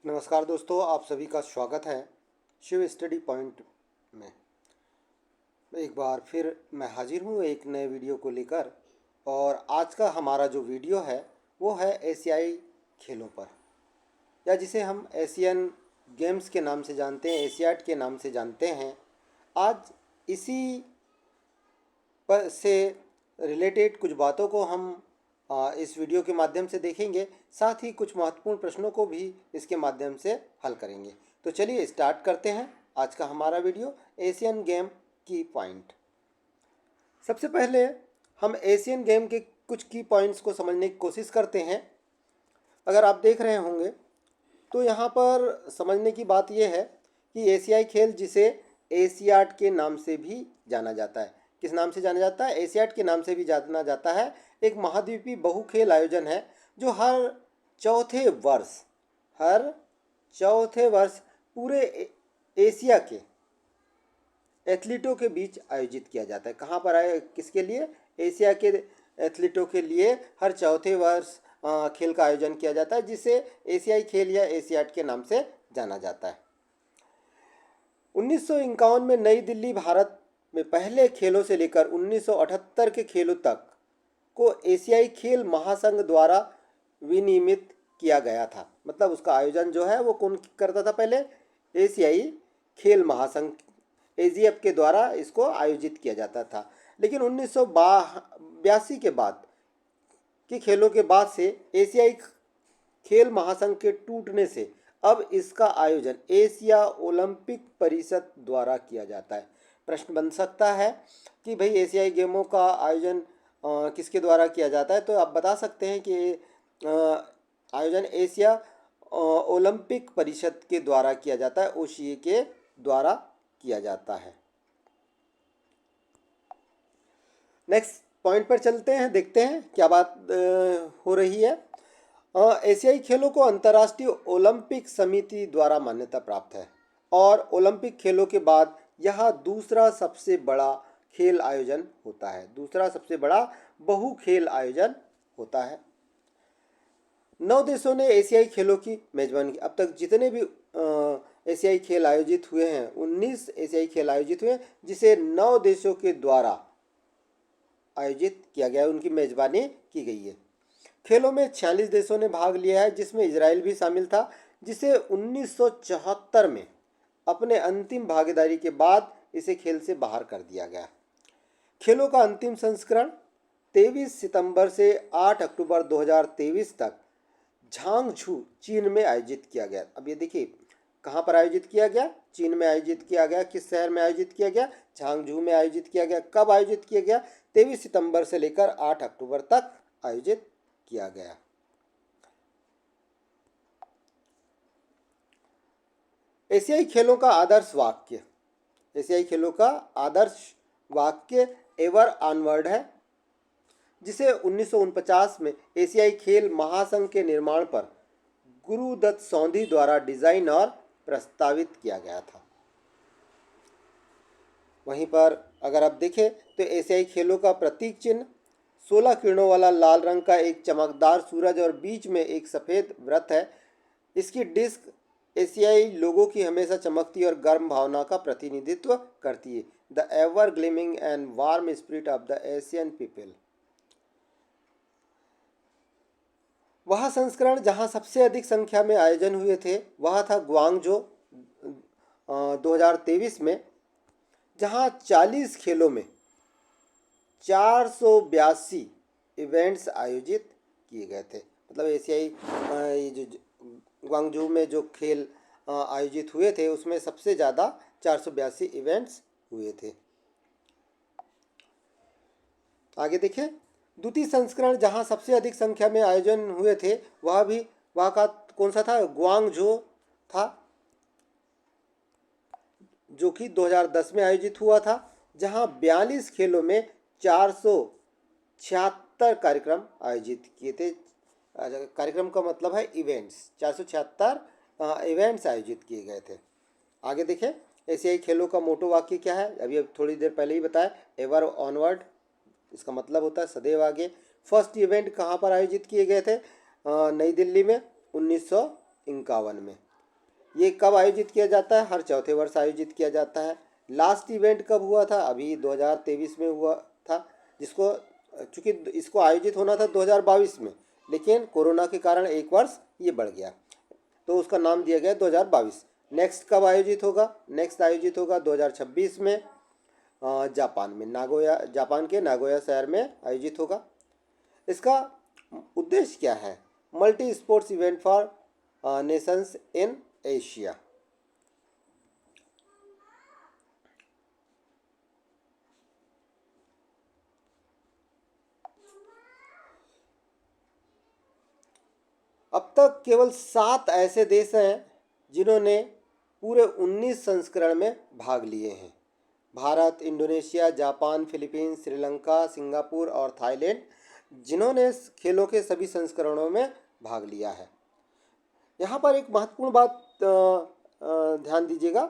नमस्कार दोस्तों, आप सभी का स्वागत है शिव स्टडी पॉइंट में। एक बार फिर मैं हाजिर हूँ एक नए वीडियो को लेकर। और आज का हमारा जो वीडियो है वो है एशियाई खेलों पर, या जिसे हम एशियन गेम्स के नाम से जानते हैं, एशियाड के नाम से जानते हैं। आज इसी पर से रिलेटेड कुछ बातों को हम इस वीडियो के माध्यम से देखेंगे, साथ ही कुछ महत्वपूर्ण प्रश्नों को भी इसके माध्यम से हल करेंगे। तो चलिए स्टार्ट करते हैं आज का हमारा वीडियो, एशियन गेम की पॉइंट। सबसे पहले हम एशियन गेम के कुछ की पॉइंट्स को समझने की कोशिश करते हैं। अगर आप देख रहे होंगे तो यहाँ पर समझने की बात यह है कि एशियाई खेल, जिसे एशियाड के नाम से भी जाना जाता है, किस नाम से जाना जाता है? एशियाड के नाम से भी जाना जाता है। एक महाद्वीपीय बहुखेल आयोजन है जो हर चौथे वर्ष पूरे एशिया के एथलीटों के बीच आयोजित किया जाता है। कहाँ पर आए? किसके लिए? एशिया के एथलीटों के लिए हर चौथे वर्ष खेल का आयोजन किया जाता है, जिसे एशियाई खेल या एशियाड के नाम से जाना जाता है। 1951 में नई दिल्ली, भारत में पहले खेलों से लेकर 1978 के खेलों तक को एशियाई खेल महासंघ द्वारा विनियमित किया गया था। मतलब उसका आयोजन जो है वो कौन करता था? पहले एशियाई खेल महासंघ, एजीएफ के द्वारा इसको आयोजित किया जाता था। लेकिन 1982 के बाद के खेलों के बाद से एशियाई खेल महासंघ के टूटने से अब इसका आयोजन एशिया ओलंपिक परिषद द्वारा किया जाता है। प्रश्न बन सकता है कि भाई एशियाई गेमों का आयोजन किसके द्वारा किया जाता है? तो आप बता सकते हैं कि आयोजन एशिया ओलंपिक परिषद के द्वारा किया जाता है, ओसीए के द्वारा किया जाता है। नेक्स्ट पॉइंट पर चलते हैं, देखते हैं क्या बात हो रही है। एशियाई खेलों को अंतर्राष्ट्रीय ओलंपिक समिति द्वारा मान्यता प्राप्त है और ओलंपिक खेलों के बाद यह दूसरा सबसे बड़ा खेल आयोजन होता है, दूसरा सबसे बड़ा बहु खेल आयोजन होता है। 9 देशों ने एशियाई खेलों की मेजबानी की। अब तक जितने भी एशियाई खेल आयोजित हुए हैं, 19 एशियाई खेल आयोजित हुए, जिसे 9 देशों के द्वारा आयोजित किया गया, उनकी मेजबानी की गई है। खेलों में 46 देशों ने भाग लिया है, जिसमें इजराइल भी शामिल था, जिसे 1974 में अपने अंतिम भागीदारी के बाद इसे खेल से बाहर कर दिया गया। खेलों का अंतिम संस्करण 23 सितंबर से 8 अक्टूबर 2023 तक झांगझू, चीन में आयोजित किया गया। अब ये देखिए कहाँ पर आयोजित किया गया? चीन में आयोजित किया गया। किस शहर में आयोजित किया गया? झांगझू में आयोजित किया गया। कब आयोजित किया गया? 23 सितंबर से लेकर 8 अक्टूबर तक आयोजित किया गया। एशियाई खेलों का आदर्श वाक्य, एशियाई खेलों का आदर्श वाक्य एवर ऑनवर्ड है, जिसे 1949 में एशियाई खेल महासंघ के निर्माण पर गुरुदत्त सौंधी द्वारा डिजाइन और प्रस्तावित किया गया था। वहीं पर अगर आप देखें तो एशियाई खेलों का प्रतीक चिन्ह 16 किरणों वाला लाल रंग का एक चमकदार सूरज और बीच में एक सफ़ेद वृत्त है। इसकी डिस्क एशियाई लोगों की हमेशा चमकती और गर्म भावना का प्रतिनिधित्व करती है। The ever gleaming and warm spirit of the Asian people. वह संस्करण जहां सबसे अधिक संख्या में आयोजन हुए थे वह था ग्वांगझो 2023 में, जहां 40 खेलों में 482 इवेंट्स आयोजित किए गए थे। मतलब एशियाई जो ग्वांगझू में जो खेल आयोजित हुए थे उसमें सबसे ज़्यादा 482 इवेंट्स हुए थे। आगे देखें, द्वितीय संस्करण जहां सबसे अधिक संख्या में आयोजन हुए थे वह का कौन सा था? ग्वांगझो था, जो कि 2010 में आयोजित हुआ था, जहां 42 खेलों में 476 कार्यक्रम आयोजित किए थे। कार्यक्रम का मतलब है इवेंट्स, 476 इवेंट्स आयोजित किए गए थे। आगे देखें, एशियाई खेलों का मोटो वाक्य क्या है? अभी थोड़ी देर पहले ही बताया, एवर ऑनवर्ड। इसका मतलब होता है सदैव आगे। फर्स्ट इवेंट कहाँ पर आयोजित किए गए थे? नई दिल्ली में 1951 में। ये कब आयोजित किया जाता है? हर चौथे वर्ष आयोजित किया जाता है। लास्ट इवेंट कब हुआ था? अभी 2023 में हुआ था, जिसको चूँकि इसको आयोजित होना था 2022 में, लेकिन कोरोना के कारण एक वर्ष ये बढ़ गया, तो उसका नाम दिया गया 2022। नेक्स्ट कब आयोजित होगा? नेक्स्ट आयोजित होगा 2026 में, जापान में, जापान के नागोया शहर में आयोजित होगा। इसका उद्देश्य क्या है? Multi sports event for Nations in Asia. अब तक केवल 7 ऐसे देश हैं जिन्होंने पूरे 19 संस्करण में भाग लिए हैं। Bharat, Indonesia, Japan, Philippines, Sri Lanka, Singapore और थाईलैंड, जिन्होंने खेलों के सभी संस्करणों में भाग लिया है। यहाँ पर एक महत्वपूर्ण बात ध्यान दीजिएगा।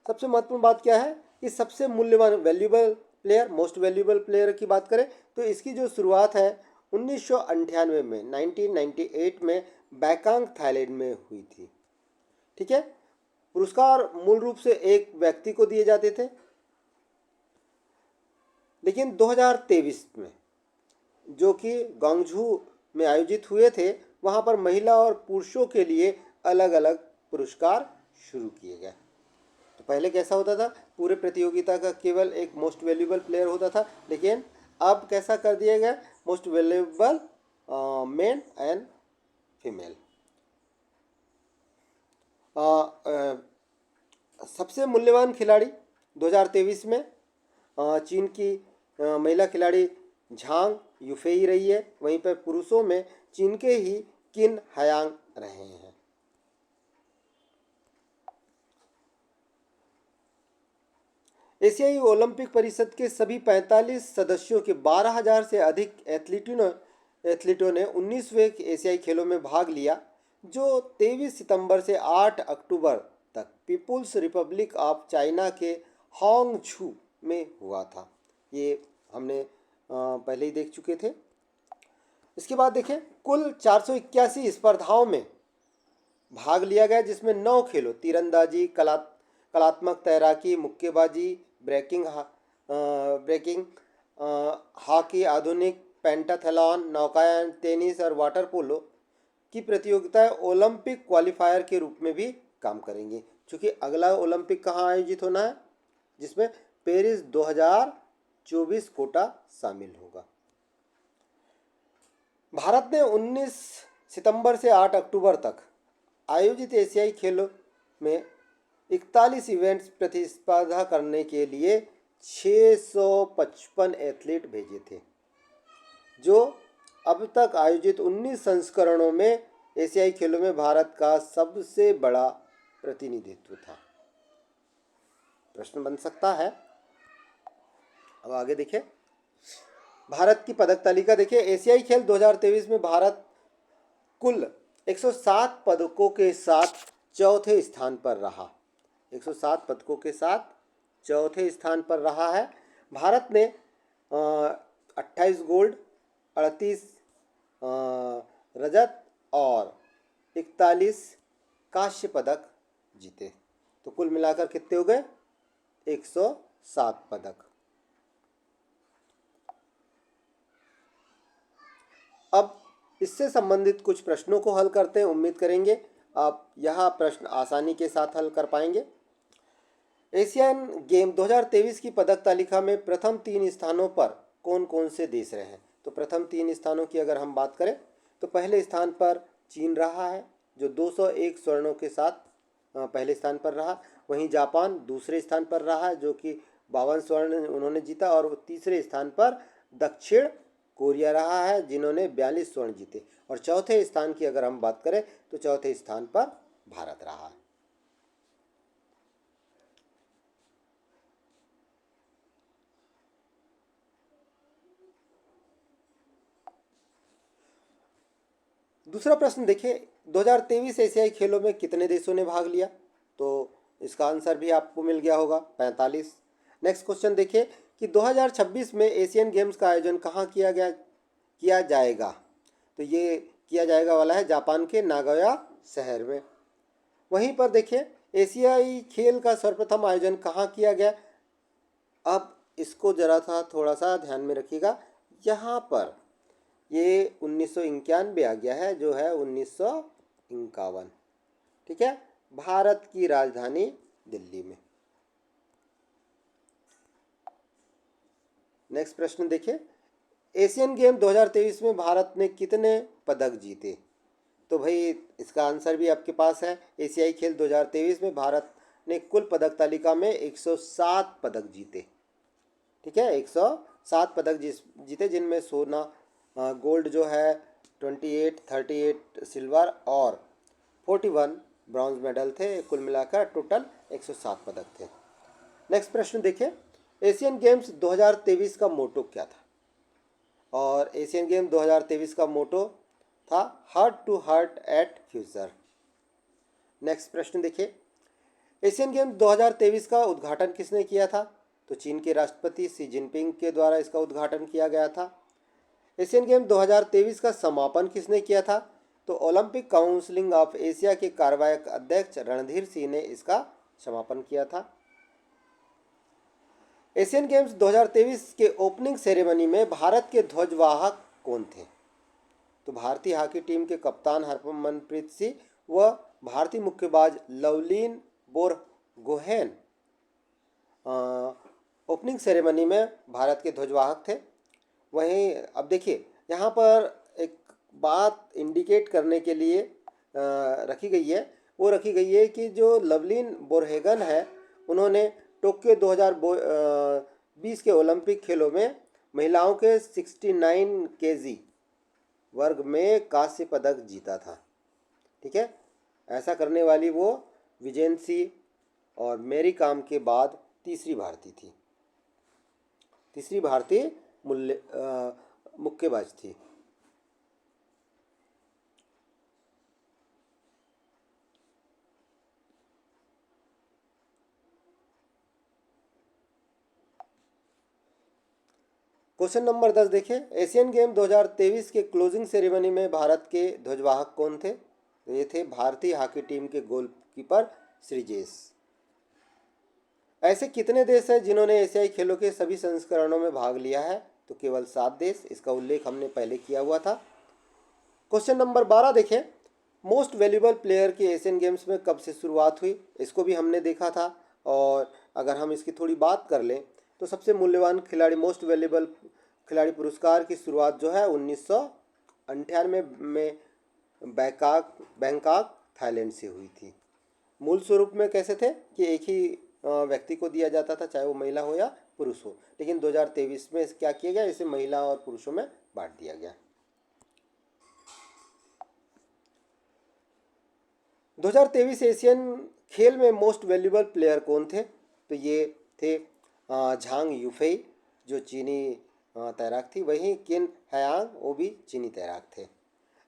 सबसे महत्वपूर्ण बात क्या है कि सबसे मूल्यवान valuable player, most valuable player की बात करें तो इसकी जो शुरुआत है 1998 में, 1998 में बैंकॉक थाईलैंड में हुई थी। ठीक है। पुरस्कार मूल रूप से एक व्यक्ति को दिए जाते थे, लेकिन 2023 में जो कि ग्वांगझू में आयोजित हुए थे, वहाँ पर महिला और पुरुषों के लिए अलग अलग पुरस्कार शुरू किए गए। तो पहले कैसा होता था? पूरे प्रतियोगिता का केवल एक मोस्ट वैल्यूएबल प्लेयर होता था, लेकिन अब कैसा कर दिया गया? Most valuable main and female. सबसे मूल्यवान खिलाड़ी 2023 में चीन की महिला खिलाड़ी झांग युफेई रही है। वहीं पर पुरुषों में चीन के ही किन हयांग रहे हैं। एशियाई ओलंपिक परिषद के सभी 45 सदस्यों के 12,000 से अधिक एथलीटों ने 19वें एशियाई खेलों में भाग लिया, जो 23 सितंबर से 8 अक्टूबर तक पीपुल्स रिपब्लिक ऑफ चाइना के हांगझू में हुआ था। ये हमने पहले ही देख चुके थे। इसके बाद देखें, कुल 481 स्पर्धाओं में भाग लिया गया, जिसमें 9 खेलों तीरंदाजी, कलात्मक तैराकी, मुक्केबाजी, ब्रेकिंग, हॉकी, आधुनिक पेंटाथलॉन, नौकायन, टेनिस और वाटर पोलो की प्रतियोगिताएं ओलंपिक क्वालिफायर के रूप में भी काम करेंगी। क्योंकि अगला ओलंपिक कहाँ आयोजित होना है, जिसमें पेरिस 2024 कोटा शामिल होगा। भारत ने 19 सितंबर से 8 अक्टूबर तक आयोजित एशियाई खेलों में 41 इवेंट्स प्रतिस्पर्धा करने के लिए 655 एथलीट भेजे थे, जो अब तक आयोजित 19 संस्करणों में एशियाई खेलों में भारत का सबसे बड़ा प्रतिनिधित्व था। प्रश्न बन सकता है। अब आगे देखें, भारत की पदक तालिका देखिए। एशियाई खेल 2023 में भारत कुल 107 पदकों के साथ चौथे स्थान पर रहा। 107 पदकों के साथ चौथे स्थान पर रहा है। भारत ने 28 गोल्ड, 38 रजत और 41 कांस्य पदक जीते। तो कुल मिलाकर कितने हो गए? 107 पदक। अब इससे संबंधित कुछ प्रश्नों को हल करते हैं। उम्मीद करेंगे आप यह प्रश्न आसानी के साथ हल कर पाएंगे। एशियन गेम 2023 की पदक तालिका में प्रथम 3 स्थानों पर कौन कौन से देश रहे हैं? तो प्रथम 3 स्थानों की अगर हम बात करें तो पहले स्थान पर चीन रहा है, जो 201 स्वर्णों के साथ पहले स्थान पर रहा। वहीं जापान दूसरे स्थान पर रहा है, जो कि 52 स्वर्ण उन्होंने जीता। और तीसरे स्थान पर दक्षिण कोरिया रहा है, जिन्होंने 42 स्वर्ण जीते। और चौथे स्थान की अगर हम बात करें तो चौथे स्थान पर भारत रहा है। दूसरा प्रश्न देखिए, 2023 एशियाई खेलों में कितने देशों ने भाग लिया? तो इसका आंसर भी आपको मिल गया होगा, 45। नेक्स्ट क्वेश्चन देखिए कि 2026 में एशियन गेम्स का आयोजन कहाँ किया जाएगा? तो ये किया जाएगा वाला है जापान के नागोया शहर में। वहीं पर देखिए एशियाई खेल का सर्वप्रथम आयोजन कहाँ किया गया। अब इसको जरा सा थोड़ा सा ध्यान में रखिएगा, यहाँ पर ये 1991 आ गया है, जो है 1951। ठीक है, भारत की राजधानी दिल्ली में। नेक्स्ट प्रश्न देखिए, एशियन गेम 2023 में भारत ने कितने पदक जीते। तो भाई इसका आंसर भी आपके पास है। एशियाई खेल 2023 में भारत ने कुल पदक तालिका में 107 पदक जीते। ठीक है, 107 पदक जीते, जिनमें सोना गोल्ड जो है 28, 38 सिल्वर और 41 ब्रॉन्ज मेडल थे। कुल मिलाकर टोटल 107 पदक थे। नेक्स्ट प्रश्न देखिए, एशियन गेम्स 2023 का मोटो क्या था। और एशियन गेम 2023 का मोटो था heart to heart at future. Next प्रश्न देखिए, एशियन गेम 2023 का उद्घाटन किसने किया था। तो चीन के राष्ट्रपति शी जिनपिंग के द्वारा इसका उद्घाटन किया गया था। एशियन गेम 2023 का समापन किसने किया था। तो ओलंपिक काउंसिल ऑफ एशिया के कार्यवाहक अध्यक्ष रणधीर सिंह ने इसका समापन किया था। एशियन गेम्स 2023 के ओपनिंग सेरेमनी में भारत के ध्वजवाहक कौन थे। तो भारतीय हॉकी टीम के कप्तान हरमनप्रीत सिंह व भारतीय मुक्केबाज लवलीन बोरगोहेन ओपनिंग सेरेमनी में भारत के ध्वजवाहक थे। वहीं अब देखिए यहाँ पर एक बात इंडिकेट करने के लिए रखी गई है, वो रखी गई है कि जो लवलीन बोरगोहेन है, उन्होंने टोक्यो 2020 के ओलंपिक खेलों में महिलाओं के 69 केजी वर्ग में कांस्य पदक जीता था। ठीक है, ऐसा करने वाली वो विजेंसी और मैरी कॉम के बाद तीसरी भारतीय मुक्केबाज थी। क्वेश्चन नंबर 10 देखिए, एशियन गेम 2023 के क्लोजिंग सेरेमनी में भारत के ध्वजवाहक कौन थे। तो ये थे भारतीय हॉकी टीम के गोलकीपर श्रीजेश। ऐसे कितने देश हैं जिन्होंने एशियाई खेलों के सभी संस्करणों में भाग लिया है। तो केवल 7 देश। इसका उल्लेख हमने पहले किया हुआ था। क्वेश्चन नंबर 12 देखें, मोस्ट वैल्यूएबल प्लेयर की एशियन गेम्स में कब से शुरुआत हुई। इसको भी हमने देखा था। और अगर हम इसकी थोड़ी बात कर लें तो सबसे मूल्यवान खिलाड़ी, मोस्ट वैल्यूएबल खिलाड़ी पुरस्कार की शुरुआत जो है 1998 में बैंकॉक थाईलैंड से हुई थी। मूल स्वरूप में कैसे थे कि एक ही व्यक्ति को दिया जाता था, चाहे वो महिला हो या पुरुष हो। लेकिन 2023 में क्या किया गया, इसे महिला और पुरुषों में बांट दिया गया। 2023 एशियन खेल में मोस्ट वैल्यूएबल प्लेयर कौन थे। तो ये थे झांग युफेई, जो चीनी तैराक थी। वहीं किन हयांग, वो भी चीनी तैराक थे।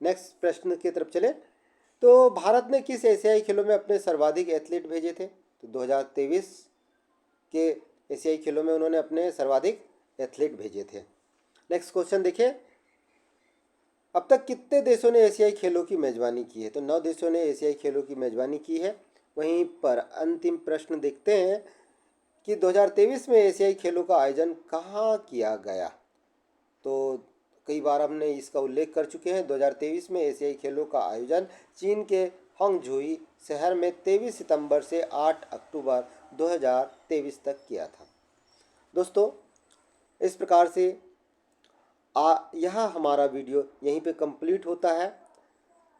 नेक्स्ट प्रश्न की तरफ चले, तो भारत ने किस एशियाई खेलों में अपने सर्वाधिक एथलीट भेजे थे। तो 2023 के एशियाई खेलों में उन्होंने अपने सर्वाधिक एथलीट भेजे थे। नेक्स्ट क्वेश्चन देखिए, अब तक कितने देशों ने एशियाई खेलों की मेजबानी की है। तो 9 देशों ने एशियाई खेलों की मेजबानी की है। वहीं पर अंतिम प्रश्न देखते हैं कि 2023 में एशियाई खेलों का आयोजन कहाँ किया गया। तो कई बार हमने इसका उल्लेख कर चुके हैं। 2023 में एशियाई खेलों का आयोजन चीन के होंगझोई शहर में 23 सितंबर से 8 अक्टूबर 2023 तक किया था। दोस्तों, इस प्रकार से यह हमारा वीडियो यहीं पे कंप्लीट होता है।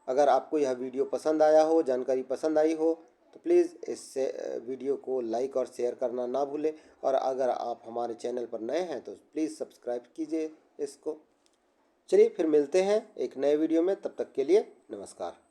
अगर आपको यह वीडियो पसंद आया हो, जानकारी पसंद आई हो, तो प्लीज़ इस वीडियो को लाइक और शेयर करना ना भूलें। और अगर आप हमारे चैनल पर नए हैं तो प्लीज़ सब्सक्राइब कीजिए इसको। चलिए फिर मिलते हैं एक नए वीडियो में, तब तक के लिए नमस्कार।